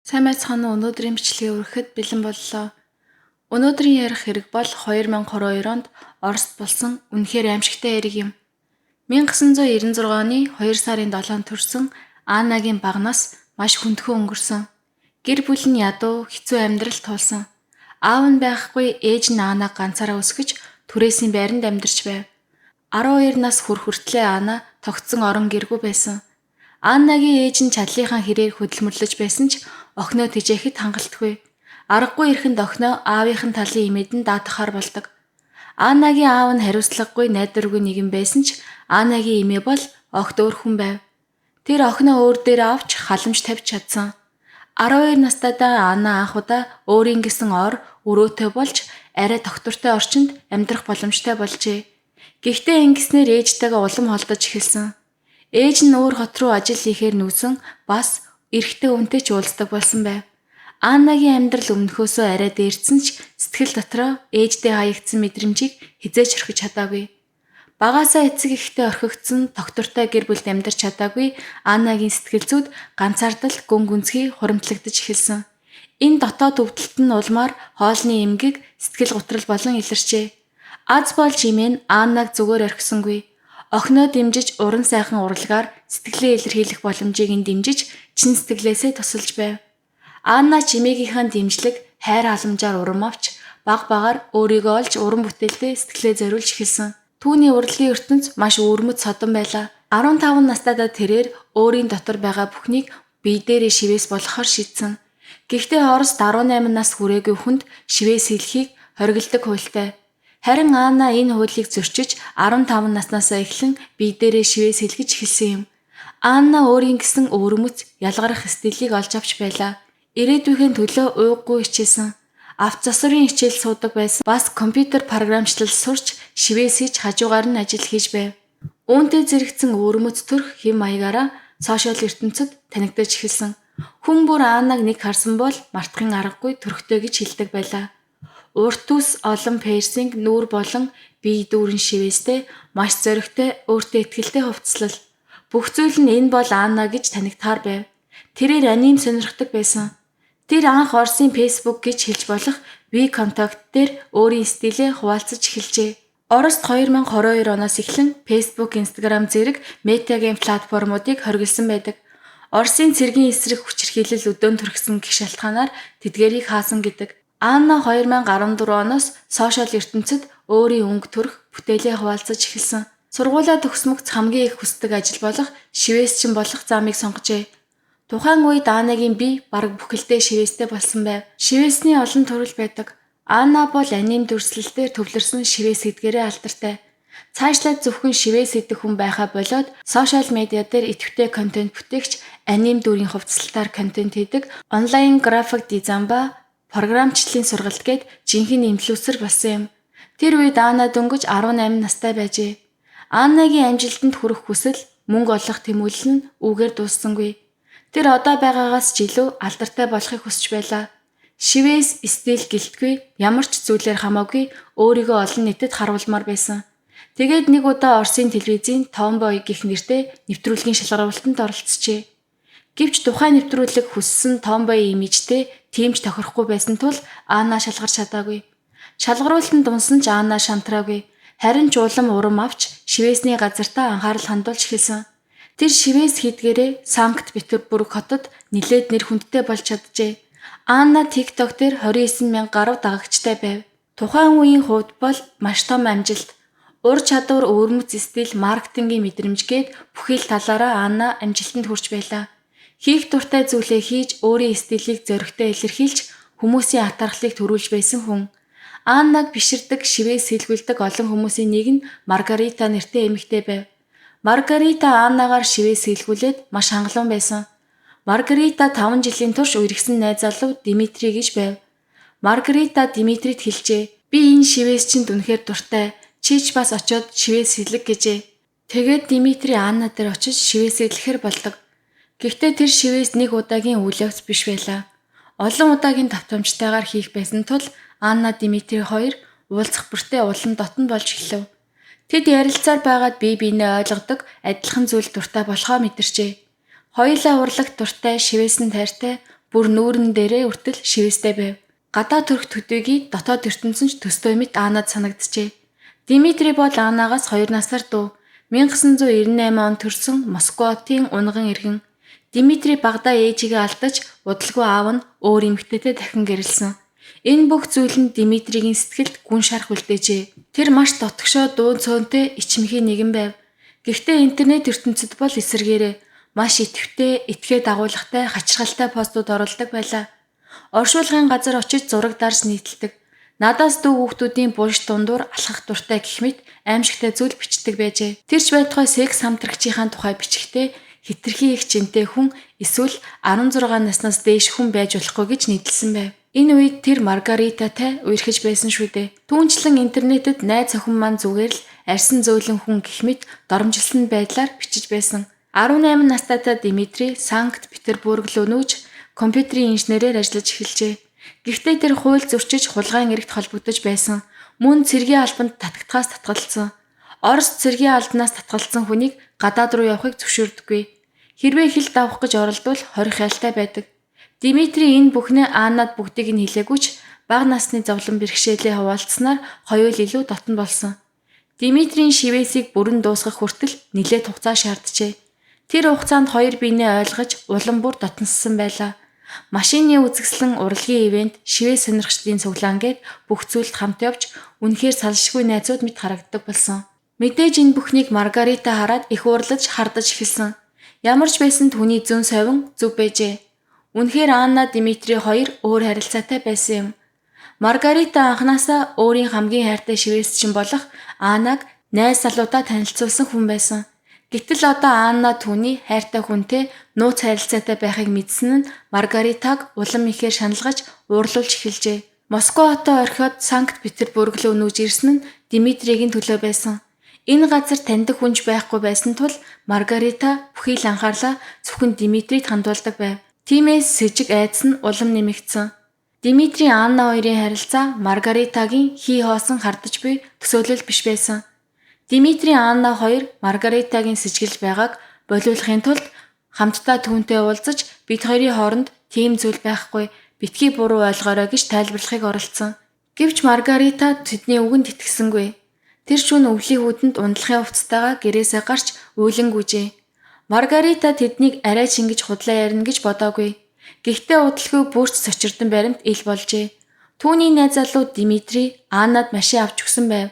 Сайн байцгаана уу? Өнөөдрийн бичлэгээ өргөхөд бэлэн боллоо. Өнөөдрийн ярих хэрэг бол 2022 онд Оросд болсон үнэхээр аимшигтай хэрэг юм. 1996 оны 2 сарын 7-нд төрсэн Аннагийн бага нас маш хүндхэн өнгөрсөн. Гэр бүл нь ядуу, хэцүү амьдрал туулсан. Аав нь байхгүй, ээж нь Аннаг ганцаараа өсгөж түрээсийн байранд амьдарч байв. 12 нас хүртлээр Анна тогтсон орон гэргүй байсан. Аннагийн ээж нь чадлынхаа хэрээр хөдөлмөрлөж байсан ч охиноо тэжээхэд хангалтгүй. Аргагүй ирэхэнд охиноо аавынхын талын имэдэн даатгахаар болдог. Аннагийн аав нь хариуцлагагүй найдваргүй нэгэн байсан ч Аннагийн эмээ бол огт өөр хүн байв. Тэр охиноо өөр дээр авч халамж тавьж чадсан. 12 настайдаа Анна анх удаа өөрийн гэсэн ор өрөөтэй болж арай доктортой орчинд амьдрах боломжтой болжээ. Гэхдээ ингэснээр ээжтэйгээ улам холдож эхэлсэн. Ээж нь өөр хот руу ажил хийхээр нүүсэн бас эрэгтэй хүнтэй ч уулздаг болсон байв. Аннагийн амьдрал өмнөхөөсөө арай дээрдсэн ч сэтгэл дотроо ээждээ хаягдсан мэдрэмжийг хизээж орхиж чадаагүй. Багаасаа эцэг ихтэй орхигдсон доктортой гэр бүлд амьдарч чадаагүй Аннагийн сэтгэл зүйд ганцаардал гүн гүнзгий хуримтлагдаж эхэлсэн. Энэ дотоод өвдөлт нь улмаар хоолны эмгэг, сэтгэл гутрал болон илэрчээ. Аз болж имэн Аннаг зүгээр орхисонгүй. Охиноо дэмжиж уран сайхан урлагаар сэтгэлээ илэрхийлэх боломжийг нь дэмжиж чин сэтгэлээсээ тусалж байв. Анна чимээгийнхаа дэмжлэг, хайр халамжаар урам авч баг-багаар өөрийгөө олж уран бүтээлдээ сэтгэлээ зориулж эхэлсэн. Түүний урлагийн ертөнц маш өвөрмөц содон байлаа. 15 настайдаа тэрээр өөрийн дотор байгаа бүхнийг бие дээрээ шивээс болгохоор шийдсэн. Гэхдээ Оросд 18 нас хүрээгүй хүнд шивээс хэлхийг хориглодог хуультай. Харин Анна энэ хуулийг зөрчиж 15 наснасаа эхлэн бие дээрээ шивээс хэлгэж эхэлсэн юм. Анна өөрийн гэсэн өвөрмөц ялгарах стилийг олж авч байлаа. Ирээдүйн төлөө ууггүй хичээсэн. Авто засварын хичээл суудаг байсан. Бас компьютер програмчлал сурч шивээс хийж хажуугаар нь ажил хийж байв. Үүнтэй зэрэгцэн өвөрмөц төрх хэм маягаараа сошиал ертөнцид танигдаж эхэлсэн. Хүн бүр Аннаг нэг харсан бол мартахын аргагүй төрхтэй гэж хэлдэг байлаа. Урт ус, олон пирсинг, нүүр болон бие дүүрэн шивээстэй, маш зоригтой, өөртөө итгэлтэй хувцаслал. Бүх зүйл нь энэ бол Анна гэж танигдахаар байв. Тэрээр аним сонирхдаг байсан. Тэр анх Оросын Facebook гэж хэлж болох V-Contact дээр өөрийн стилээ хуваалцаж эхэлжээ. Орост 2022 оноос эхлэн Facebook, Instagram зэрэг метагийн платформуудыг хориглосон байдаг. Оросын цэргийн эсрэг хүчирхийлэл өдөөн төрхсөн гэх шалтгаанаар тэдгээрийг хаасан гэдэг. Анна 2014 оноос сошиал ертөнцид өөрийн өнгө төрх бүтээлээ хуваалцаж эхэлсэн. Сургуулаа төгсмөгц хамгийн их хүсдэг ажил болох шивээсчин болох замыг сонгожээ. Тухайн үед Аннагийн бие бараг бүхэлдээ шивээстэй болсон байв. Шивээсний олон төрөл байдаг. Анна бол аним дүрслэлээр төвлөрсөн шивээс эдгээрээ алдартай. Цаашлаад зөвхөн шивээс идэх хүн байхаа болоод сошиал медиа дээр идэвхтэй контент бүтээгч, аним дүрийн хувцалтаар контент хийдэг, онлайн график дизайн ба програмчлалын сургалт гээд жинхэнэ инфлюенсер болсон юм. Тэр үед Анна дөнгөж 18 настай байжээ. Аннагийн амжилтанд хүрэх хүсэл, мөнгө олох тэмүүлэл нь үүгээр дууссангүй. Тэр одоо байгаагаас ч илүү алдартай болохыг хүсэж байлаа. Шивээс стил гэлтгүй, ямар ч зүйлээр хамаагүй өөрийгөө олон нийтэд харуулмаар байсан. Тэгээд нэг удаа Оросын телевизийн Tomboy гэх нэртэй нэвтрүүлгийн шалгаруулалтанд оролцжээ. Гэвч тухайн нэвтрүүлэг хүссэн Tomboy имижтэй тиймч тохирохгүй байсан тул Анна шалгарч чадаагүй. Шалгаруулалтанд унсан ч Анна шантраагүй. Харин ч улам урам авч шивээсний газартаа анхаарал хандуулж эхэлсэн. Тэр шивээс хийдгээрээ Санкт-Петербург хотод нэлээд нэр хүндтэй болж чаджээ. Анна TikTok дээр 29 мянга гаруй дагагчтай байв. Тухайн үеийн хувьд бол маш том амжилт. Ур чадвар, өвөрмөц стил, маркетингийн мэдрэмжгээд бүхий л талаараа Анна амжилтанд хүрч байлаа. Хийх дуртай зүйлээ хийж өөрийн стилийг зоригтой илэрхийлж хүмүүсийн атархлыг төрүүлж байсан хүн. Аннаг биширдэг, шивээс сэлгүүлдэг олон хүмүүсийн нэг нь Маргарита нэртэй эмэгтэй байв. Маргарита Аннагаар шивээс сэлгүүлээд маш хангалуун байсан. Маргарита 5 жилийн турш үерхсэн найз залуу Дмитрий гэж байв. Маргарита Дмитрийд хэлжээ. Би энэ шивээс чинь үнэхээр дуртай. Чи ч бас очиод шивээс сэлэг гэжээ. Тэгээд Дмитрий Анна дээр очиж шивээс сэлэхэр болдог. Гэхдээ тэр шивээс нэг удаагийн үйл явц биш байлаа. Олон удаагийн давтамжтайгаар хийх байсан тул Анна Дмитрий хоёр уулзах бүртээ улам дотн болж эхлэв. Тэд ярилцаар байгаад бие биенээ ойлгодог, адилхан зүйл дуртай болохоо мэдэрчээ. Хоёулаа урлагт дуртай, шивээсэн тайртай, Бүр нүүрэн дээрээ үртэл шивэстэй байв. Гадаа төрх төдийгүй дотоод ертөнцийн ч төстэй мэт Аннад санагджээ. Димитри бол Аннагаас 2 насаар дүү. 1998 онд төрсөн Москватын унган иргэн. Димитри багада ээжигээ алдаж удалгүй аав нь өөр эмэгтэйтэй дахин гэрэлсэн. Энэ бүх зүйл нь Димитригийн сэтгэлд гүн шарх үлдээжээ. Тэр маш дотгошоо дуу цөөнтэй ичимхий нэгэн байв. Гэхдээ интернет ертөнцид бол эсэргээрээ маш идэвхтэй, итгээ дагуулгатай, хачирхалтай постууд оруулдаг байлаа. Оршуулгын газар очиж зураг дарж нийтэлдэг. Надаас дүү хүүхдүүдийн булш дундуур алхах дуртай гэх мэт аимшигтай зүйл бичдэг байжээ. Тэрч байтугай секс хамтрагчийн тухай бичихтэй хитрхи их жинтэй хүн эсвэл 16 наснаас дээш хүн байж болохгүй гэж нийтэлсэн байв. Энэ үед тэр Маргаритатай үерхэж байсан шүү дээ. Түүнчлэн интернетэд найз охин маань зүгээр л арьсан зөөлөн хүн гэх мэт доромжилсан байдлаар бичиж байсан. 18 настайтай Димитри Санкт Петербург руу нүүж компьютерийн инженерээр ажиллаж эхэлжээ. Гэхдээ тэр хууль зөрчиж хулгайн эрэгт холбогдож байсан. Мөн цэргийн албанд татагдхаас татгалцсан. Орос цэргийн албанаас татгалцсан хүнийг гадаад руу явахыг зөвшөөрдөггүй. Хэрвээ хил давах гэж оролдвол хорих ялтай байдаг. Димитри энэ бүхнээ Аннад бүгдийг нь хэлээгүйч бага насны зовлон бэрхшээлээ хуваалцсанаар хоёул илүү дотн болсон. Димитрийн шивээсийг бүрэн дуусгах хүртэл нэлээд хугацаа шаарджээ. Тэр хугацаанд хоёр биенээ ойлгож улам бүр дотноссон байлаа. Машины үзэсгэлэн урлагийн ивент, шивээ сонирхчдын цуглаан гээд бүх зүйлд хамт явж үнэхээр салшгүй найзууд мэт харагддаг болсон. Мэдээж энэ бүхнийг Маргарита хараад их уурлаж хардаж эхэлсэн. Ямар ч байсан түүний зүүн совин зүв байжээ. Үнэхээр Анна Димитри хоёр өөр харилцаатай байсан юм. Маргарита анханасаа өөрийн хамгийн хайртай шивээсчин болох Аннаг найз залуудаа танилцуулсан хүн байсан. Гэтэл одоо Анна түүний хайртай хүнтэй нууц харилцаатай байхыг мэдсэн нь Маргаритаг улам ихээр шаналгаж уурлуулж эхэлжээ. Москва хотоо орхиод Санкт Петербург руу нүүж ирсэн нь Димитригийн төлөө байсан. Энэ газар таньдаг хүнч байхгүй байсан тул Маргарита бүхий л анхаарлаа зөвхөн Димитрид хандуулдаг байв. Тиймээс с жиг айдас нь улам нэмэгдсэн. Димитри Анна хоёрын харилцаа Маргаритагийн хий хоосон хардаж буй төсөөлөл биш байсан. Димитри Анна хоёр Маргаритагийн сэжгэлж байгааг болиулахын тулд хамтдаа түүнтэй уулзаж бид хоёрын хооронд тийм зүйл байхгүй, битгий буруу ойлгоорой гэж тайлбарлахыг оролдсон. Гэвч Маргарита тэдний үгэнд итгэсэнгүй. Тэр шөнө өвлийн хүдэнд ундлахын хувцастайгаа гэрээсээ гарч үйлэн гүйжээ. Маргарита тэднийг арай ч ингэж худлаа ярина гэж бодоогүй. Гэхдээ удалгүй бүрч сочирдон баримт ил болжээ. Түүний найз залуу Димитри Аннад машин авч өгсөн байв.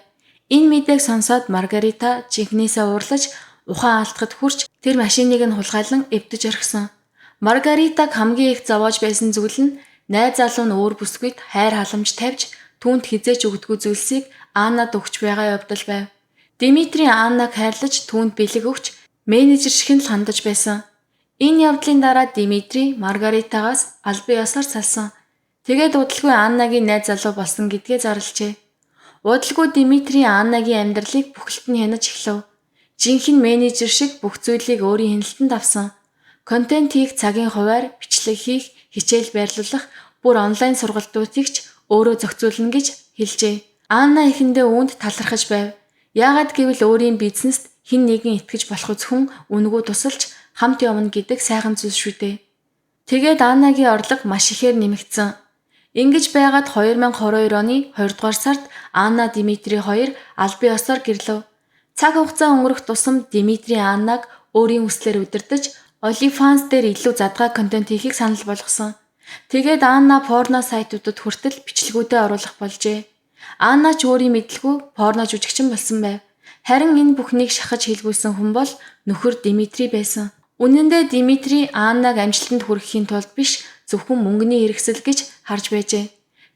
Энэ мэдээг сонсоод Маргарита жинхнээсээ уурлаж ухаан алдахад хүрч тэр машиныг нь хулгайлан эвдэж орхисон. Маргаритаг хамгийн их зовоож байсан зүйл нь найз залуу нь өөр бүсгүйд хайр халамж тавьж түүнд хизээч өгдөггүй зүйлсийг Аннад өгч байгаа явдал байв. Димитри Аннаг хайрлаж түүнд бэлэг өгч менежер шиг нь хандаж байсан. Энэ явдлын дараа Димитри Маргаритагаас албан ёсоор салсан. Тэгээд удалгүй Аннагийн найз залуу болсон гэдгээ зарлжээ. Удалгүй Димитри Аннагийн амьдралыг бүхэлд нь хянаж эхлэв. Жинхэнэ менежер шиг бүх зүйлийг өөрийн хяналтанд авсан. Контент хийх цагийн хуваар бичлэг хийх, хичээл байрлуулах, бүр онлайн сургалтуудыг ч өөрөө зохицуулна гэж хэлжээ. Анна эхэндээ үүнд талархаж байв. Яагаад гэвэл өөрийн бизнест хэн нэгэн итгэж болох зөвхөн үнгүү тусалж хамт явна гэдэг сайхан зүйл шүү дээ. Тэгээд Аннагийн орлого маш ихээр нэмэгдсэн. Ингэж байгаад 2022 оны 2 дугаар сард Анна Димитри хоёр албан ёсоор гэрлэв. Цаг хугацаа өнгөрөх тусам Димитри Аннаг өөрийн хүслээр удирдах OnlyFans дээр илүү задгай контент хийхийг санал болгосон. Тэгээд Анна порно сайтуудад хүртэл бичлэгүүдээ оруулах болжээ. Анна ч өөрийн мэдлгүй порно жүжигчин болсон байв. Харин энэ бүхнийг шахаж хэлгүүлсэн хүн бол нөхөр Димитри байсан. Үнэн дээр Димитри Аннаг амжилтанд хүрэхийн тулд биш, зөвхөн мөнгөний хэрэгсэл гэж харж байжээ.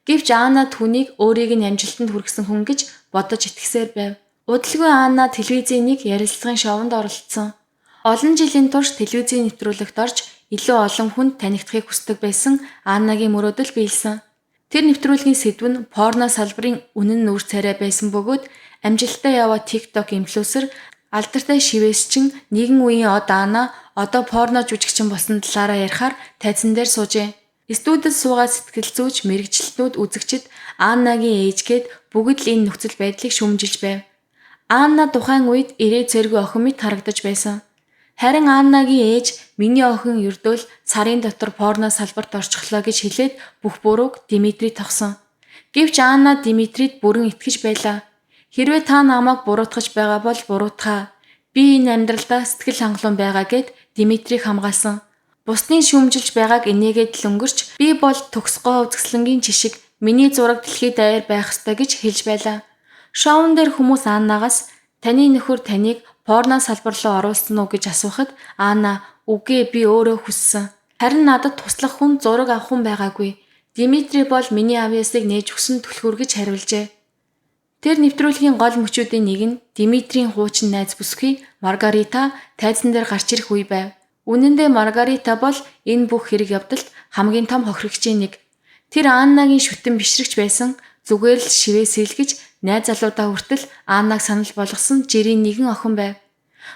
Гэвч Анна түүнийг өөрийг нь амжилтанд хүргэсэн хүн гэж бодож итгэсээр байв. Удалгүй Анна телевизийн нэг ярилцлагын шоунд оролцсон. Олон жилийн турш телевизийн нэвтрүүлэгт орж илүү олон хүнд танигдахыг хүсдэг байсан Аннагийн мөрөөдөл биелсэн. Тэр нэвтрүүлгийн сэдв нь порно салбарын үнэн нүүр царай байсан бөгөөд амжилттай яваа TikTok инфлюенсер алдартай шивээсчин нэгэн үеийн од Анна одоо порно жүжигчин болсон талаараа ярихаар тайзан дээр суужээ. Студид суугаад сэтгэл зүйч мэрэгчлэтнүүд үзэгчид Аннагийн ээжгээд бүгд л энэ нөхцөл байдлыг шүүмжилж байв. Анна тухайн үед ирээ цэргүй охин мэт харагдаж байсан. Харин Аннагийн ээж миний охин ердөөл сарын дотор порно салбарт орчихлоо гэж хэлээд бүх бурууг Димитрид тогсон. Гэвч Анна Димитрид бүрэн итгэж байлаа. Хэрвээ та намайг буруутгаж байгаа бол буруутгаа. Би энэ амьдралдаа сэтгэл хангалуун байгаа гэд Димитрийг хамгаалсан. Бусдын шүүмжилж байгааг инээгээд л өнгөрч би бол төгсгөө үзэсгэлэнгийн жишг миний зураг дэлхийд даяар байх ёстой гэж хэлж байлаа. Шоун дээр хүмүүс Аннагаас таны нөхөр таныг порно салбар руу оруулсан уу гэж асуухад Анна үгүй би өөрөө хүссэн. Харин надад туслах хүн зураг авах хүн байгаагүй. Димитри бол миний авьяасыг нээж өгсөн түлхүүр гэж хариулжээ. Тэр нэвтрүүлгийн гол мөчүүдийн нэг нь Димитрийн хуучин найз бүсгүй Маргарита тайзан дээр гарч ирэх үе байв. Үнэн дээр Маргарита бол энэ бүх хэрэг явдалд хамгийн том хохирогчийн нэг. Тэр Аннагийн шүтэн бишрэгч байсан, зүгээр л шивээ сэлгэж найз залуудаа хүртэл Аннаг санал болгосон жирийн нэгэн охин байв.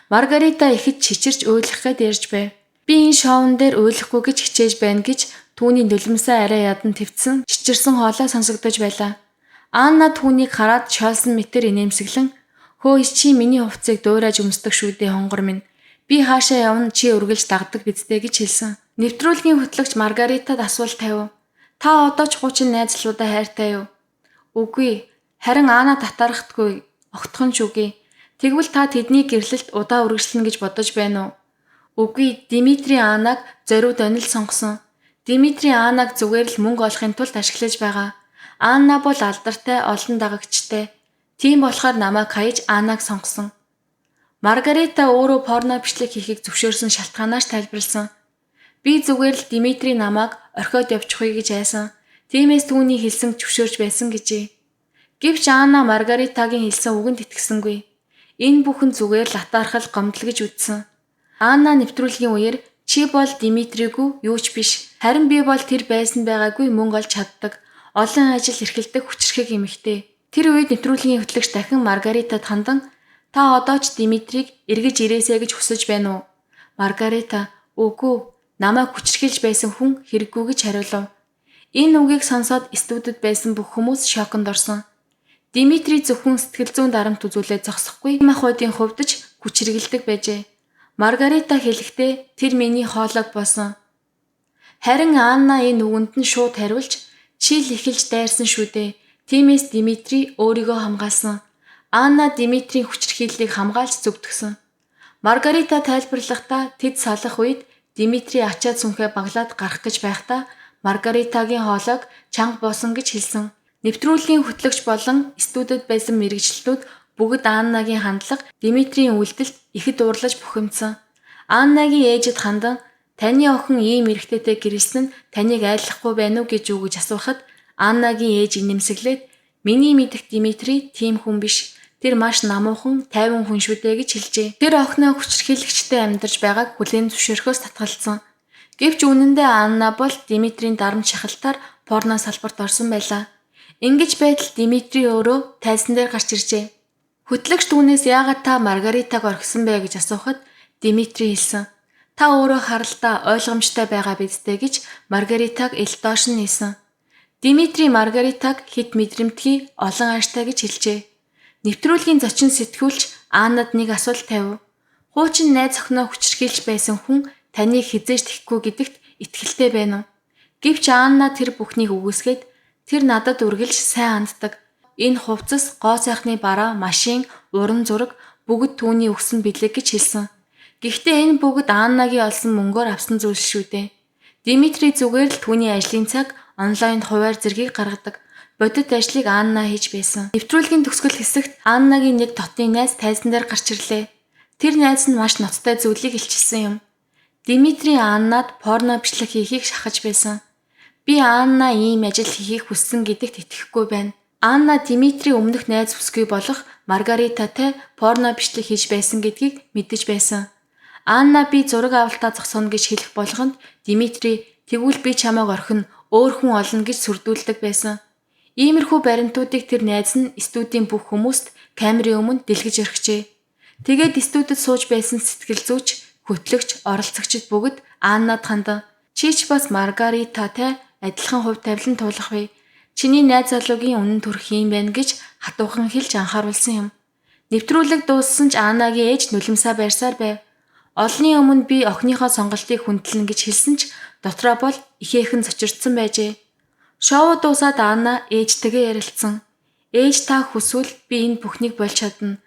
Маргарита ихэд чичирч уйлах гээд ярьж байв. Би энэ шоун дээр уйлахгүй гэж хичээж байна гэж түүний нулимсаа арай ядан твцсэн чичирсэн хоолой сонсогдож байлаа. Анна түүнийг хараад шоолсон мэтэр инээмсэглэн "Хөөе чи миний хувцсыг дуурайж өмсдөг шүү дээ хонгор минь. Би хаашаа явна чи үргэлж дагдаг биздэй" гэж хэлсэн. Нэвтрүүлгийн хөтлөгч Маргаритад асуулт тавив. "Та одоо ч хуучин найзлуудаа хайртай юу?" "Үгүй. Харин Анна татаархдаггүй. Огтхон ч үгүй. Тэгвэл та тэдний гэрлэлт удаа үргэлжлэнэ гэж бодож байна уу?" "Үгүй. Димитри Аннаг зориуд онил сонгосон. Димитри Аннаг зүгээр л мөнгө олохын тулд ашиглаж байгаа. Анна бол алдартай, олон дагагчтай. Тийм болохоор намайг хаяж Аннаг сонгосон." Маргарита өөрөө порно бичлэг хийхийг зөвшөөрсөн шалтгаанаач тайлбарласан. "Би зүгээр л Димитри намайг орхиод явчихъя гэж айсан. Тиймээс түүний хэлсэн зөвшөөрж байсан" гэжээ. Гэвч Анна Маргаритагийн хэлсэн үгэнд итгэсэнгүй. Энэ бүхэн зүгээр л атаархал гомдол гэж үзсэн. Анна нэвтрүүлгийн үеэр "Чи бол Димитригүү юу ч биш. Харин би бол тэр байсан байгаагүй мөнгө олж чаддаг. Олон ажил эрхэлдэг хүчрхэг эмэгтэй." Тэр үед нэвтрүүлгийн хөтлөгч дахин Маргаритад хандан "Та одоо ч Димитрийг эргэж ирээсэй гэж хүсэж байна уу?" Маргарита "Үгүй. Намайг хүчрхийлж байсан хүн хэрэггүй" гэж хариулав. Энэ үгийг сонсоод студид байсан бүх хүмүүс шоконд орсон. Димитри зөвхөн сэтгэл зүйн дарамт үзүүлээд зогсохгүй махбодын хувьд ч хүчрхийлдэг байжээ. Маргарита хэлэхдээ "Тэр миний хоолойг боосон." Харин Анна энэ үгэнд нь шууд хариулж "Чи л эхэлж дайрсан шүү дээ. Тиймээс Димитри өөрийгөө хамгаалсан. Анна Димитрийн хүчирхийллийг хамгаалж зөвтгсөн." Маргарита тайлбарлахдаа тэд салах үед Димитри ачаад сүнхээ баглаад гарах гэж байхдаа Маргаритагийн хоолойг чанга боосон гэж хэлсэн. Нэвтрүүлгийн хөтлөгч болон студид байсан мэргэжилтүүд бүгд Аннагийн хандлага Димитрийн үйлдэлд ихэд уурлаж бухимдсан. Аннагийн ээжид хандан "Таны охин ийм эрэгтэйтэй гэрэлсэн нь таныг айллахгүй байна уу гэж юу гэж асуухад Аннагийн ээж инэмсэглээд "Миний мэдэх Димитри тийм хүн биш. Тэр маш намуухан, тайван хүн шүү дээ" гэж хэлжээ. Тэр охиноо хүчирхийлэгчтэй амьдарч байгааг хүлээн зөвшөөрөхөөс татгалзсан. Гэвч үнэндээ Анна бол Димитрийн дарамт шахалтаар порно салбарт орсон байлаа. Ингэж байтал Димитри өөрөө тайзан дээр гарч иржээ. Хөтлөгч түүнээс "Яагаад та Маргаритаг орхисон бэ?" гэж асуухад Димитри хэлсэн. "Та өөрөө харалтаа ойлгомжтой байгаа биздэй" гэж Маргаритаг ил доош нь нээсэн. Димитри Маргаритаг хэд мэдрэмтгий олон ааштай гэж хэлжээ. Нэвтрүүлгийн зочин сэтгүүлч Аннад нэг асуулт тавив. "Хуучин найз охиноо хүчирхийлж байсан хүн таныг хизээж тэхгүй гэдэгт итгэлтэй байна уу?" Гэвч Анна тэр бүхнийг үгүйсгээд "Тэр надад үргэлж сайн ханддаг. Энэ хувцас, гоо сайхны бараа, машин, уран зураг бүгд түүний өгсөн билег" гэж хэлсэн. Гэхдээ энэ бүгд Аннагийн олсон мөнгөөр авсан зүйл шүү дээ. Димитри зүгээр л түүний ажлын цаг онлайнд хуваар зэргийг гаргадаг. Бодит ажлыг Анна хийж байсан. Нэвтрүүлгийн төгсгөл хэсэгт Аннагийн нэг дотны найз тайзан дээр гарч ирлээ. Тэр найз нь маш ноцтой зүйлийг илчилсэн юм. Димитри Аннад порно бичлэг хийхийг шахаж байсан. "Би Анна ийм ажил хийхийг хүссэн гэдэгт итгэхгүй байна. Анна Димитри өмнөх найз бүсгүй болох Маргаритатай порно бичлэг хийж байсан гэдгийг мэдэж байсан. Анна би зураг авалтаа зогсооно гэж хэлэх болгонд Димитри "Тэгвэл би чамайг орхино, өөр хүн олно" гэж сүрдүүлдэг байсан. Иймэрхүү баримтуудыг тэр найз нь студийн бүх хүмүүст камерын өмнө дэлгэж орхижээ. Тэгээд студид сууж байсан сэтгэл зүйч, хөтлөгч, оролцогчид бүгд Аннад хандан "Чи ч бас Маргаритатай адилхан хувь тавилан туулах вэ? Чиний найз залуугийн үнэн төрх юм байна" гэж хатуухан хэлж анхааруулсан юм. Нэвтрүүлэг дууссан ч Аннагийн ээж нулимсаа байрсаар байв. Олонний өмнө би охиныхоо сонголтыг хүндлэн гэж хэлсэн ч дотроо бол ихээхэн зочирдсан байжээ. Шоу дуусаад Анна ээжтэйгээ ярилцсан. Ээж та хүсвэл би энэ бүхнийг болж чадна.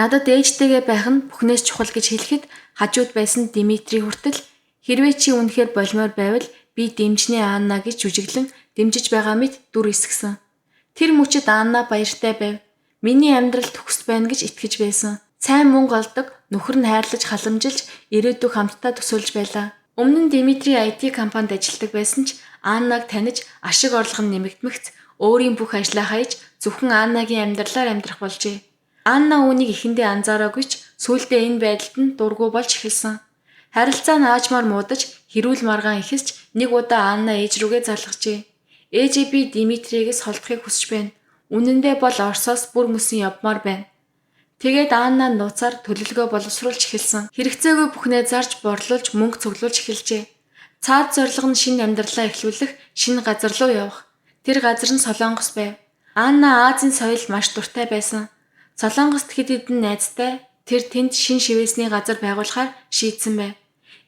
Надад ээжтэйгээ байх нь бүхнээс чухал гэж хэлэхэд хажууд байсан Димитри хүртэл хэрвээ чи үнэхээр болмоор байвал би дэмжнэ Анна гэж жүжиглэн дэмжиж байгаа мэт дүр эсгсэн. Тэр мөчид Анна баяртай байв. Миний амьдрал төгс байна гэж итгэж байсан. Сайн мөнгө олдог, нөхөр нь хайрлаж халамжилж ирээдүйг хамтдаа төсөөлж байлаа. Өмнө нь Димитри IT компанид ажилладаг байсан ч Аннаг таних ашиг орлого нь нэмэгдмэгц өөрийн бүх ажлаа хаяж зөвхөн Аннагийн амьдралаар амьдрах болжээ. Анна үүнийг эхэндээ анзаараагүй ч сүүлдээ энэ байдалд нь дургүй болж эхэлсэн. Харилцаа нь аажмаар муудаж хэрүүл маргаан ихсэж нэг удаа Анна ээж рүүгээ залгажээ. Ээжээ би Димитригээс холдохыг хүсэж байна. Үнэндээ бол Оросоос бүр мөсөн явмаар байна. Тэгээд Анна нууцаар төлөвлөгөө боловсруулж эхэлсэн. Хэрэгцээгүй бүхнээ зарж борлуулж мөнгө цуглуулж эхэлжээ. Цаад зорилго нь шинэ амьдралаа эхлүүлэх, шинэ газар руу явах. Тэр газар нь Солонгос байв. Анна Азийн соёлд маш дуртай байсан. Солонгост хэд хэдэн найзтай тэр тэнд шин шивээсний газар байгуулахаар шийдсэн байв.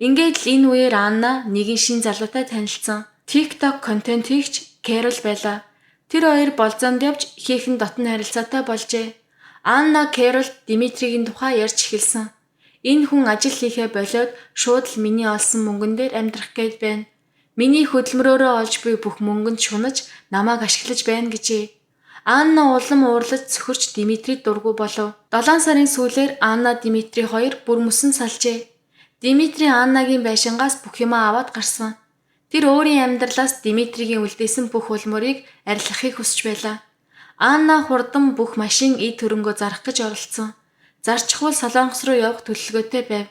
Ингээд л энэ үеэр Анна нэгэн шин залуутай танилцсан. TikTok контент хийгч Кэрол байлаа. Тэр хоёр болзоонд явж ихээхэн дотн харилцаатай болжээ. Анна Кэрол Димитригийн тухай ярьж эхэлсэн. Энэ хүн ажил хийхээ болоод шууд л миний олсон мөнгөн дээр амьдрах гээд байна. Миний хөдөлмөрөөрөө олж буй бүх мөнгөнд шунаж намайг ашиглаж байна гэжээ. Анна улам уурлаж цөхөрч Димитрид дургүй болов. 7 сарын сүүлээр Анна Димитри хоёр бүр мөсөн салжээ. Димитри Аннагийн байшингаас бүх юмаа аваад гарсан. Тэр өөрийн амьдралаас Димитригийн үлдээсэн бүх улмөрийг арилгахыг хүсэж байлаа. Анна хурдан бүх машин эд хөрөнгөө зарах гэж оролцсон. Зарчихвал Солонгос руу явах төлөвлөгөөтэй байв.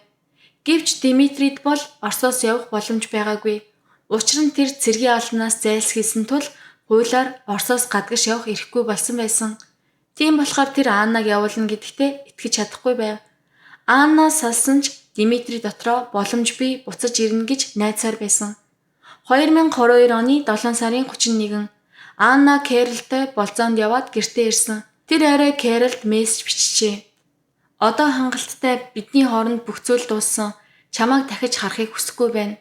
Гэвч Димитрид бол Оросоос явах боломж байгаагүй. Учир нь тэр цэргийн албанаас зайлсхийсэн тул хуулиар Оросоос гадагш явах эрхгүй болсон байсан. Тийм болохоор тэр Аннаг явуулна гэдэгтээ итгэж чадахгүй байв. Анна салсан ч Димитри дотроо боломж бий буцаж ирнэ гэж найдсаар байсан. 2022 оны 7 сарын 31 Анна Кэролтой болзоонд яваад гэртээ ирсэн. Тэр арай Кэролд мессеж бичжээ. Одоо хангалттай бидний хооронд бүх зүйл дууссан. Чамайг дахиж харахыг хүсэхгүй байна.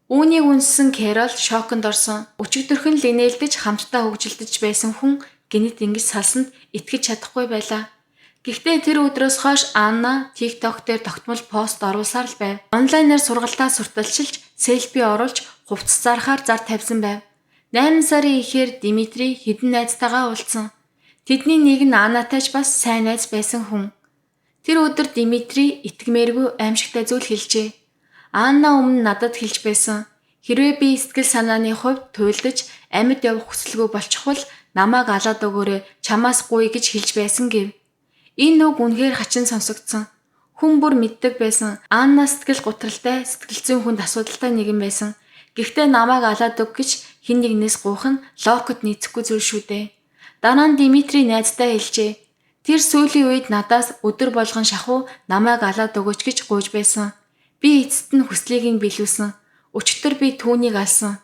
Үүнийг үнссэн Кэрол шоконд орсон. Өчигдөрхөн л инээлдэж хамтдаа хөгжилдөж байсан хүн гинэт ингэж салсанд итгэж чадахгүй байлаа. Гэхдээ тэр өдрөөс хойш Анна TikTok дээр тогтмол пост оруулсаар л байв. Онлайнаар сургалтаа сурталчилж, селфи оруулж, хувцас зархаар зар тавьсан байв. 8 сарын ихээр Димитри хэдэн найзтайгаа уулзсан. Тэдний нэг нь Аннатай ч бас сайн найз байсан хүн. Тэр өдөр Димитри итгэмээргүй аимшигтай зүйл хэлжээ. Анна өмнө надад хэлж байсан. Хэрвээ би сэтгэл санааны хувьд туйлдаж амьд явах хүсэлгүй болчихвол намайг алаад өгөөрэй, чамаас гуй гэж хэлж байсан гэв. Энэ үг үнэхээр хачин сонсогдсон. Хүн бүр мэддэг байсан. Анна сэтгэл гутралтай, сэтгэл зүйн хүнд асуудалтай нэгэн байсан. Гэхдээ намайг алаад өг гэж хэн нэгнээс гуйх нь логикод нийцэхгүй зүйл шүү дээ. Дараа нь Димитри найзтай хэлжээ. Тэр сүүлийн үед надаас өдөр болгон шахуу намайг алаад өгөөч гэж гуйж байсан. Би эцэст нь хүслийг нь биелүүлсэн. Өчигдөр би түүнийг алсан.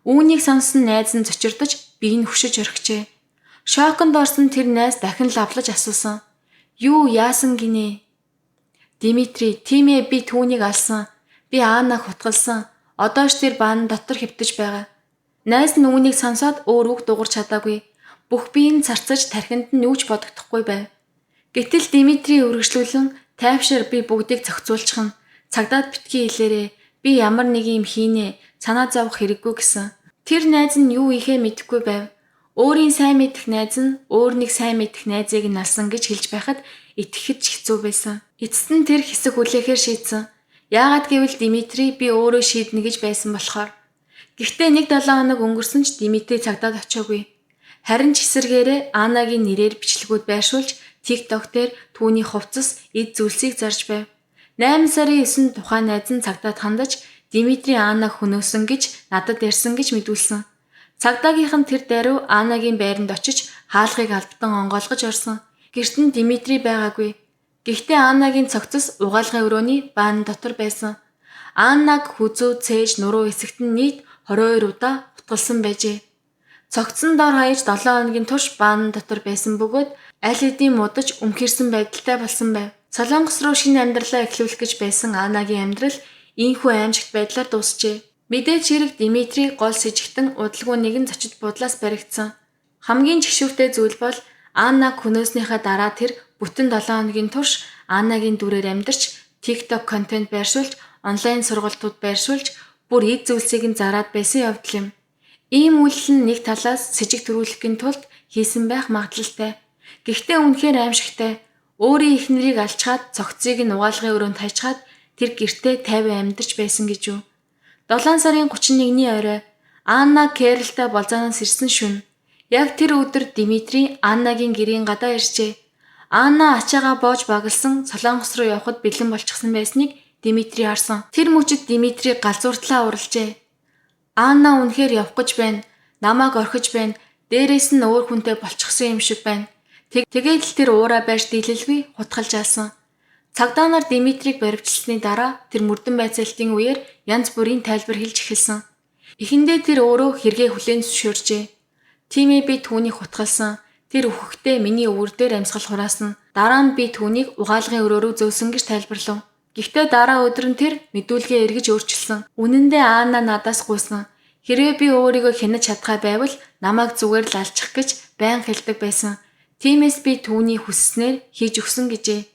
Үүнийг сонсон найз нь зочирдож биеийг нь хөшөж орхижээ. Шоконд орсон тэр найз дахин лавлаж асуусан. Юу яасан гинэ? Димитри, тийм ээ би түүнийг алсан. Би Аннаг хутгалсан. Одоо ч тэр баан дотор хэвтэж байгаа. Найз нь үүнийг сонсоод өөр үг дуурч чадаагүй. Бүх бие нь царцаж тархинд нь юуч бодогдохгүй байв. Гэтэл Димитри үргэлжлүүлэн тайвшир би бүгдийг зохицуулчихна. Цагдаад битгий хэлээрээ. Би ямар нэг юм хийнэ. Санаа зовох хэрэггүй гэсэн. Тэр найз нь юу ихээ мэдэхгүй байв. Өөрийн сайн мэдэх найз нь өөр нэг сайн мэдэх найзыг нь алсан гэж хэлж байхад итгэхэд ч хэцүү байсан. Эцэст нь тэр хэсэг хүлээхээр шийдсэн. Яагаад гэвэл Димитри би өөрөө шийднэ гэж байсан болохоор. Гэхдээ 1-7 хоног өнгөрсөн ч Димитри цагдаад очоогүй. Харин ч эсэргээрээ Аннагийн нэрээр бичлэгүүд байршуулж TikTok дээр түүний хувцас, эд зүйлсийг зарж байв. 8 сарын 9-нд тухайн найз нь цагдаад хандаж Димитри Аннаг хөнөөсөн гэж надад ярьсан гэж мэдүүлсэн. Цагдаагийнх нь тэр даруй Аннагийн байранд очиж хаалгыг албатан онгойлгож орсон. Гэрт нь Димитри байгаагүй. Гэхдээ Аннагийн цогцос угаалгын өрөөний баан дотор байсан. Аннаг хүзүү, цээж, нуруу хэсэгт нь нийт 22 удаа утгалсан байжээ. Цогцсон дор хаяж 7 хоногийн турш баан дотор байсан бөгөөд аль хэдийн мудаж өмхирсэн байдалтай болсон байв. Солонгос руу шинэ амьдралаа эхлүүлэх гэж байсан Аннагийн амьдрал ийхүү аимшигт байдлаар дуусжээ. Мэдээж хэрэг Димитри гол сэжигтэн удалгүй нэгэн зочид буудлаас баригдсан. Хамгийн чигшүүртэй зүйл бол Аннаг хөнөөснийхээ дараа тэр бүтэн 7 хоногийн турш Аннагийн дүрээр амьдарч TikTok контент байршуулж, онлайн сургалтууд байршуулж, бүр эд зүйлсийг нь зараад байсан явдал юм. Ийм үйлдэл нь нэг талаас сэжиг төрүүлэхийн тулд хийсэн байх магадлалтай. Гэхдээ үнэхээр аимшигтай. Өөрийн эхнэрийг алчгаад цогцыг нь угаалгын өрөөнд хажгаад тэр гэртээ тайван амьдарч байсан гэж юу. 7 сарын 31-ний орой Анна Кэролтай болзооноос ирсэн шөнө. Яг тэр өдөр Димитри Аннагийн гэрийн гадаа иржээ. Анна ачаагаа боож багалсан Солонгос руу явхад бэлэн болчихсон байсныг Димитри харсан. Тэр мөчид Димитри галзууртлаа уралжээ. Анна үнэхээр явах гэж байна. Намайг орхиж байна. Дээрээс нь өөр хүнтэй болчихсон юм шиг байна. Тэгээд л тэр уураа байж дийлэлгүй хутгалж алсан. Цагдаа нар Димитрийг баривчилсны дараа тэр мөрдөн байцаалтын үеэр янз бүрийн тайлбар хэлж эхэлсэн. Эхэндээ тэр өөрөө хэрэгээ хүлээн зөвшөөрчээ. Тиймээ би түүнийг хутгалсан. Тэр үхэхдээ миний өвөр дээр амьсгал хураасан. Дараа нь би түүнийг угаалгын өрөөрөө зөөсөн гэж тайлбарлав. Гэхдээ дараа өдөр нь тэр мэдүүлгээ эргэж өөрчилсөн. Үнэндээ Анна надаас гуйсан. Хэрвээ би өөрийгөө хянаж чадхаа байвал намайг зүгээр л алчих гэж байн хэлдэг байсан. Тиймээс би түүний хүсснээр хийж өгсөн гэжээ.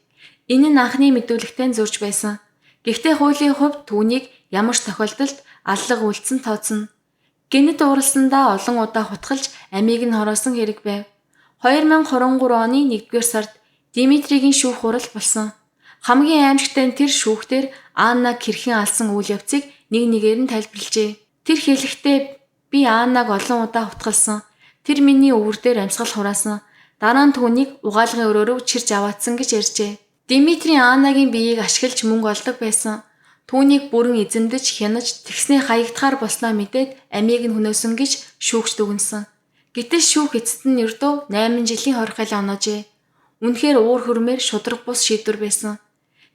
Энэ нь анхны мэдүүлэгтээ зурж байсан. Гэхдээ хуулийн хувьд түүнийг ямар ч тохиолдолд аллах үйлдэл тооцно. Гэнэт уралсандаа олон удаа хутгалж амийг нь хороосон хэрэг байв. 2023 оны 1-р сард Димитригийн шүүх хурал болсон. Хамгийн аимшигтай нь тэр шүүхтэр Аннаг хэрхэн алсан үйл явцыг нэг нэгээр нь тайлбарлажээ. Тэр хэлэхдээ би Аннаг олон удаа хутгалсан. Тэр миний өвөр дээр амьсгал хураасан. Дараа нь түүнийг угаалгын өрөөрөө чирж аваадсан гэж ярьжээ. Димитри Аннагийн биеийг ашиглаж мөнгө олдог байсан. Түүнийг бүрэн эзэмдэж хянаж тэгснээ хаягдахаар болсноо мэдээд амийг нь хөнөөсөн гэж шүүгч дүгнсэн. Гэтэл шүүх эцэст нь ердөө 8 жилийн хоригхол оноожээ. Үнэхээр уур хөрмээр шудраг бус шийдвэр байсан.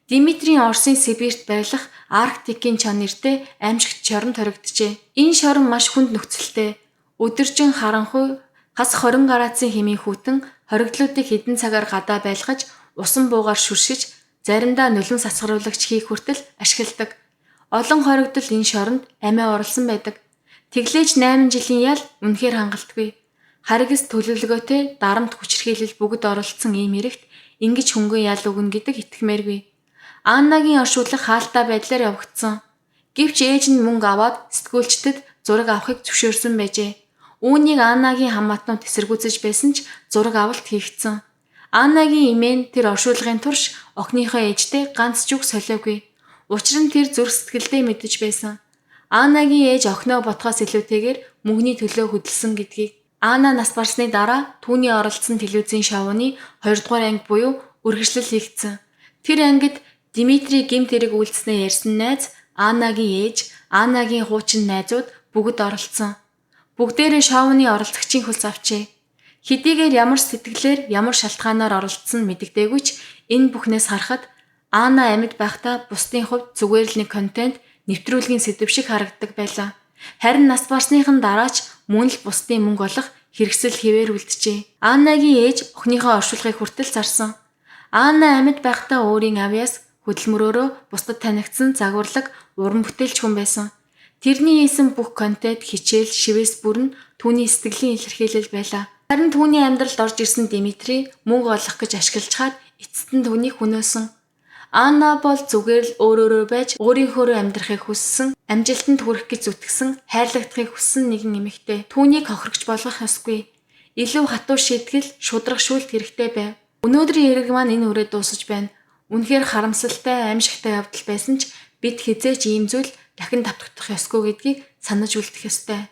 Димитрийн Оросын Сибирт байрлах Арктикийн чон нэртэй аимшигт шорон торигджээ. Энэ шорон маш хүнд нөхцөлтэй. Өдөржин харанхуй хас 20 градусын хэмээн хүйтэн хоригдлуудыг хэдэн цагаар гадаа байлгаж усан буугаар шүршиж заримдаа нулимс асгаруулагч хийх хүртэл ашигладаг. Олон хоригдол энэ шоронд амиа орлсон байдаг. Тэглээж 8 жилийн ял үнэхээр хангалтгүй. Харгас төлөвлөгөөтэй дарамт хүчирхийлэл бүгд оролцсон ийм хэрэгт ингэж хөнгөн ял өгнө гэдэг итгэмээргүй. Аннагийн оршуулга хаалттай байдлаар явагдсан. Гэвч ээж нь мөнгө аваад сэтгүүлчдэд зураг авахыг зөвшөөрсөн байжээ. Үүнийг Аннагийн хамаатнууд эсэргүүцэж байсан ч зураг авалт хийгдсэн. Аннагийн эмээ тэр оршуулгын турш охиныхоо ээжтэй ганц ч үг солиогүй. Учир нь тэр зүрх сэтгэлдээ мэдэж байсан. Аннагийн ээж охиноо ботхоос илүүтэйгээр мөнгөний төлөө хөдөлсөн гэдгийг. Анна нас барсны дараа түүний оролцсон телевизийн шоуны 2 дугаар анги буюу үргэлжлэл хийгдсэн. Тэр ангид Димитри гэмт хэрэг үйлдснээ ярьсан найз, Аннагийн ээж, Аннагийн хуучин найзууд бүгд оролцсон. Бүгдээрээ шоуны оролцогчийн хөлс авчээ. Хэдийгээр ямар сэтгэлээр, ямар шалтгаанаар оролцсон мэдэгдээгүй ч энэ бүхнээс харахад Анна амьд байхдаа бусдын хувьд зүгээр л нэг контент нэвтрүүлгийн сэдэв шиг харагддаг байлаа. Харин нас барсныхан дараач мөн л бусдын мөнгө олох хэрэгсэл хിവэр үлджээ. Аннагийн ээж охиныхоо оршуулгыг хүртэл зарсан. Анна амьд байхдаа өөрийн авьяас хөдөлмөрөөрөө бусдад танигдсан загварлаг уран бүтээлч хүн байсан. Тэрний хийсэн бүх контент, хичээл, шивээс бүрэн түүний сэтгэлийн илэрхийлэл байлаа. Харин түүний амьдралд орж ирсэн Димитри мөнгө олох гэж ашиглаж хаад эцэст нь түүнийг хөнөөсөн. Анна бол зүгээр л өөрөөрөө байж өөрийнхөөрөө амьдрахыг хүссэн, амжилтанд хүрэх гэж зүтгэсэн, хайрлагдахыг хүссэн нэгэн эмэгтэй. Түүнийг хохирогч болгох ёсгүй. Илүү хатуу шийтгэл, шудраг шүүлт хэрэгтэй байв. Өнөөдрийн хэрэг маань энэ үрээ дуусаж байна. Үнэхээр харамсалтай, аимшигтай явдал байсан ч бид хизээч ийм зүйл дахин давтагдах ёсгүй гэдгийг санаж үлдэх ёстой.